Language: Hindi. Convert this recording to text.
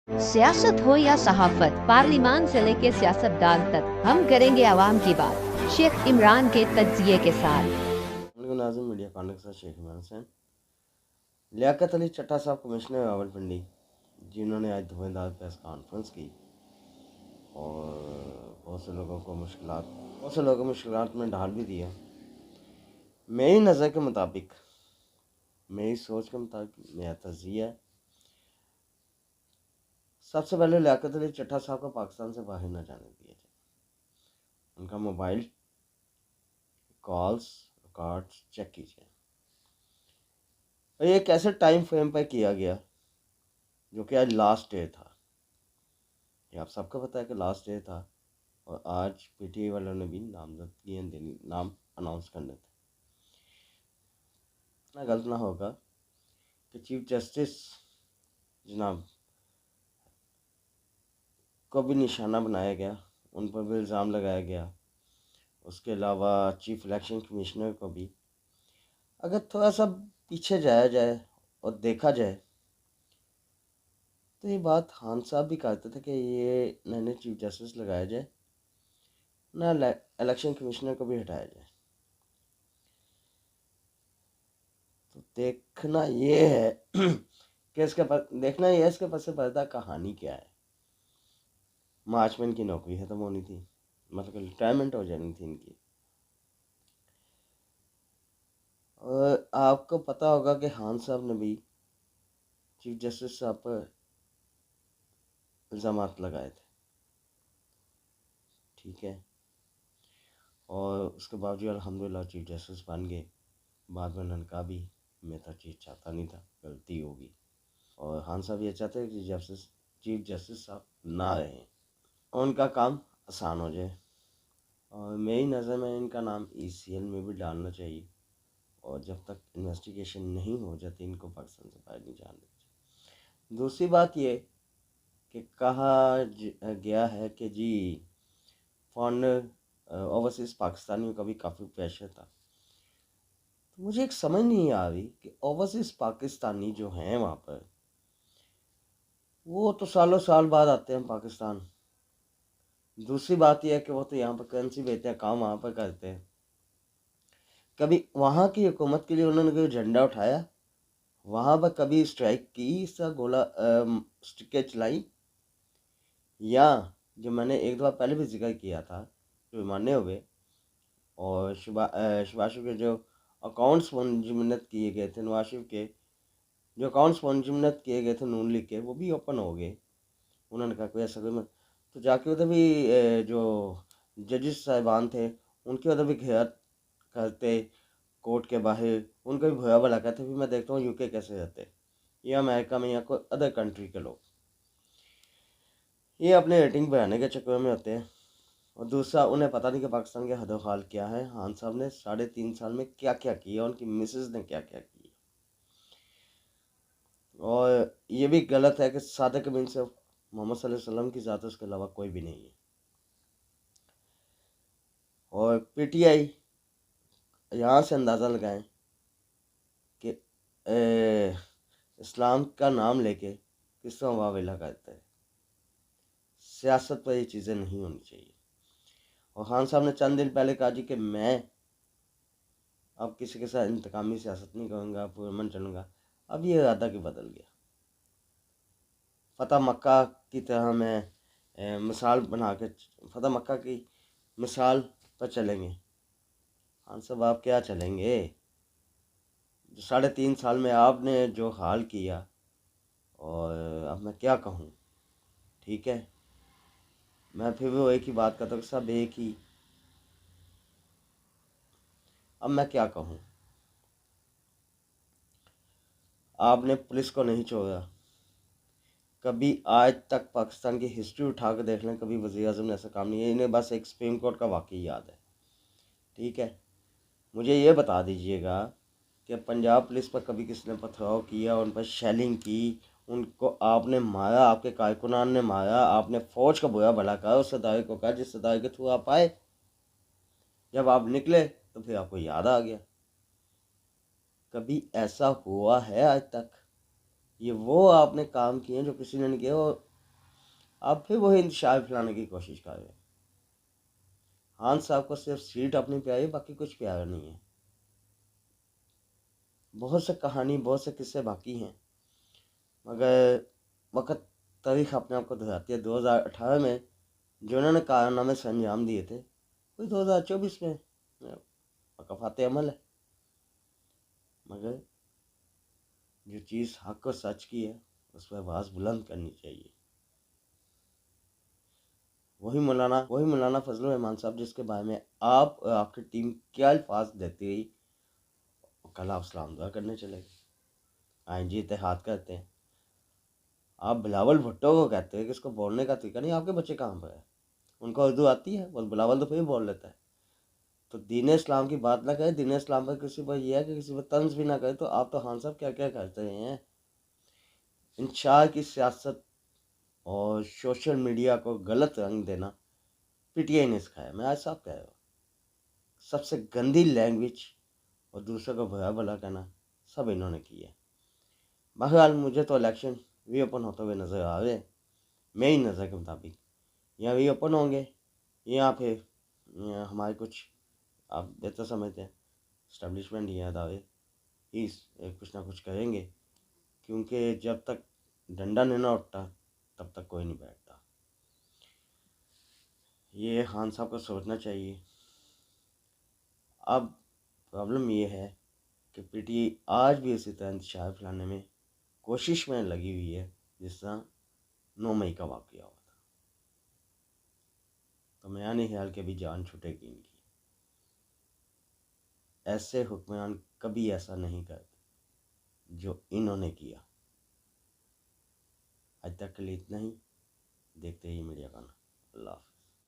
सियासत हो या सहाफत, पार्लिमान से लेके सियासतदान तक, हम करेंगे आवाम की बात शेख इमरान के तज्जिए के साथ। नाज़िम मीडिया कॉन्टेक्ट से शेख इमरान हुसैन। लियाकत अली चट्टा साहब कमिश्नर रावलपिंडी, जिन्होंने आज धुआंधार प्रेस कॉन्फ्रेंस की और बहुत से लोगों को मुश्किलात में डाल भी दिया। मेरी नज़र के मुताबिक, मेरी सोच के मुताबिक, मेरा तज़िया है, सबसे पहले लियाकत अली चट्टा साहब को पाकिस्तान से बाहर न जाने दिया जाए। उनका मोबाइल कॉल्स रिकॉर्ड्स चेक कीजिए। और ये कैसे टाइम फ्रेम पर किया गया, जो कि आज लास्ट डे था। ये आप सबको पता है कि लास्ट डे था और आज पीटीआई वालों ने भी नामजदगियाँ देनी, नाम अनाउंस करने थे। इतना गलत ना होगा कि चीफ जस्टिस जनाब को भी निशाना बनाया गया, उन पर भी इल्ज़ाम लगाया गया। उसके अलावा चीफ इलेक्शन कमिश्नर को भी। अगर थोड़ा सा पीछे जाया जाए और देखा जाए तो ये बात खान साहब भी कहते थे कि ये नए नए चीफ जस्टिस लगाया जाए, ना इलेक्शन कमिश्नर को भी हटाया जाए। तो देखना ये है कि इसके पीछे पर्दा कहानी क्या है। मार्च में इनकी नौकरी ख़त्म होनी थी, मतलब रिटायरमेंट हो जानी थी इनकी। और आपको पता होगा कि खान साहब ने भी चीफ जस्टिस साहब पर इल्ज़ाम लगाए थे, ठीक है। और उसके बावजूद अल्हम्दुलिल्लाह चीफ जस्टिस बन गए। बाद में उन्होंने कहा भी मैं तो चीज़ चाहता नहीं था, गलती होगी। और खान साहब ये चाहते हैं कि चीफ जस्टिस साहब ना रहें और उनका काम आसान हो जाए। और मेरी नज़र में इनका नाम ईसीएल में भी डालना चाहिए और जब तक इन्वेस्टिगेशन नहीं हो जाती इनको पाकिस्तान से बाहर नहीं जाने देना। दूसरी बात ये कि कहा गया है कि जी फॉरनर ओवरसीज़ पाकिस्तानियों का भी काफ़ी प्रेशर था। तो मुझे एक समझ नहीं आ रही कि ओवरसीज़ पाकिस्तानी जो हैं वहाँ पर, वो तो सालों साल बाद आते हैं पाकिस्तान। दूसरी बात यह है कि वो तो यहाँ पर करेंसी बेचते हैं, काम वहाँ पर करते हैं। कभी वहाँ की हुकूमत के लिए उन्होंने कोई झंडा उठाया, वहाँ पर कभी स्ट्राइक की, इसका गोला स्टिकें चलाई, या जो मैंने एक दफ़ा पहले भी जिक्र किया था, जो माने हुए और शबाशु के जो अकाउंट्स मुंजमद किए गए थे, नवाज शरीफ के जो अकाउंट्स मुंजमद किए गए थे नून लीग के, वो भी ओपन हो गए। उन्होंने कहा कोई ऐसा कोई मत, तो जाके उधर भी जो जजेस साहिबान थे उनके उधर भी घेरा करते कोर्ट के बाहर, उनको भी भोया भला कहते। फिर मैं देखता हूँ यूके कैसे रहते, या अमेरिका में, या कोई अदर कंट्री के लोग, ये अपने रेटिंग बढ़ाने के चक्कर में होते हैं। और दूसरा, उन्हें पता नहीं कि पाकिस्तान के हदोहाल क्या है। खान साहब ने 3.5 साल में क्या क्या किया, उनकी मिसेज ने क्या क्या किया। और ये भी गलत है कि सादिक बिन सिर्फ मोहम्मद सल्लल्लाहु अलैहि वसल्लम की ज़ात है, उसके अलावा कोई भी नहीं है। और पीटीआई यहाँ से अंदाज़ा लगाएं कि इस्लाम का नाम लेके किस तरह वावेला करता है। सियासत पर ये चीज़ें नहीं होनी चाहिए। और खान साहब ने चंद दिन पहले कहा जी कि मैं अब किसी के साथ इंतकामी सियासत नहीं करूँगा, पुरअमन चलूँगा। अब ये इरादा क्यों बदल गया? फ़तह मक्का की तरह मैं मिसाल बना के फ़तह मक्का की मिसाल पर चलेंगे। खान साहब आप क्या चलेंगे? 3.5 साल में आपने जो हाल किया, और अब मैं क्या कहूँ, ठीक है। मैं फिर भी वो एक ही बात करता हूँ, सब एक ही। अब मैं क्या कहूँ, आपने पुलिस को नहीं छोड़ा। कभी आज तक पाकिस्तान की हिस्ट्री उठा कर देख लें, कभी वज़ीर आज़म ने ऐसा काम नहीं है। इन्हें बस एक सुप्रीम कोर्ट का वाक़ई याद है, ठीक है। मुझे ये बता दीजिएगा कि पंजाब पुलिस पर कभी किसने पथराव किया, उन पर शेलिंग की, उनको आपने मारा, आपके कारकुनान ने मारा, आपने फ़ौज का बुरा भला कहा, उस सदाई को कहा जिस सदाई के थ्रू आप आए। जब आप निकले तो फिर आपको याद आ गया। कभी ऐसा हुआ है आज तक? ये वो आपने काम किए जो किसी ने नहीं किया। और अब फिर वही इंतशार फैलाने की कोशिश कर रहे हैं। खान साहब को सिर्फ सीट अपनी प्यारी, बाकी कुछ प्यारा नहीं है। बहुत से कहानी, बहुत से किस्से बाकी हैं, मगर वक़्त तारीख अपने आप को दोहराती है। 2018 में जो उन्होंने कारनामे से अंजाम दिए थे, वही 2024 में वक़फ़ात अमल है। मगर जो चीज़ हक और सच की है, उस पर आवाज़ बुलंद करनी चाहिए। वही मौलाना फजलुर रहमान साहब, जिसके बारे में आप और आपकी टीम क्या अल्फाज देती रही, कल आप सलाम दुआ करने चले गए। आईजी इत्तेहाद करते हैं। आप बिलावल भुट्टो को कहते हैं कि इसको बोलने का तरीका नहीं, आपके बच्चे कहाँ पर है? उनको उर्दू आती है, बस बिलावल तो फिर बोल लेता है। तो दीन इस्लाम की बात ना करें, दीन इस्लाम पर किसी पर यह है कि किसी पर तंज भी ना करे, तो आप तो खान साहब क्या क्या करते रहे हैं। इंशार की सियासत और सोशल मीडिया को गलत रंग देना पीटीआई ने सिखाया। मैं आज साहब कह रहा हूँ, सबसे गंदी लैंग्वेज और दूसरों को बुरा भला कहना सब इन्होंने किया। बहरहाल मुझे तो इलेक्शन री ओपन होते हुए नज़र आ रहे हैं। मेरी नज़र के मुताबिक या री ओपन होंगे या फिर हमारे कुछ, आप बेहतर समझते हैं, इस्टेब्लिशमेंट या दावे ही कुछ ना कुछ करेंगे, क्योंकि जब तक डंडा नहीं ना उठता तब तक कोई नहीं बैठता। ये खान साहब को सोचना चाहिए। अब प्रॉब्लम ये है कि पीटीआई आज भी इसी तरह इंतशार फैलाने में कोशिश में लगी हुई है, जिस तरह 9 मई का वाक़या हुआ था। तो मेरा नहीं ख्याल कि अभी जान छूटेगी इनकी। ऐसे हुक्मरान कभी ऐसा नहीं करते जो इन्होंने किया। आज तक के लिए इतना ही। देखते ही मीडिया का।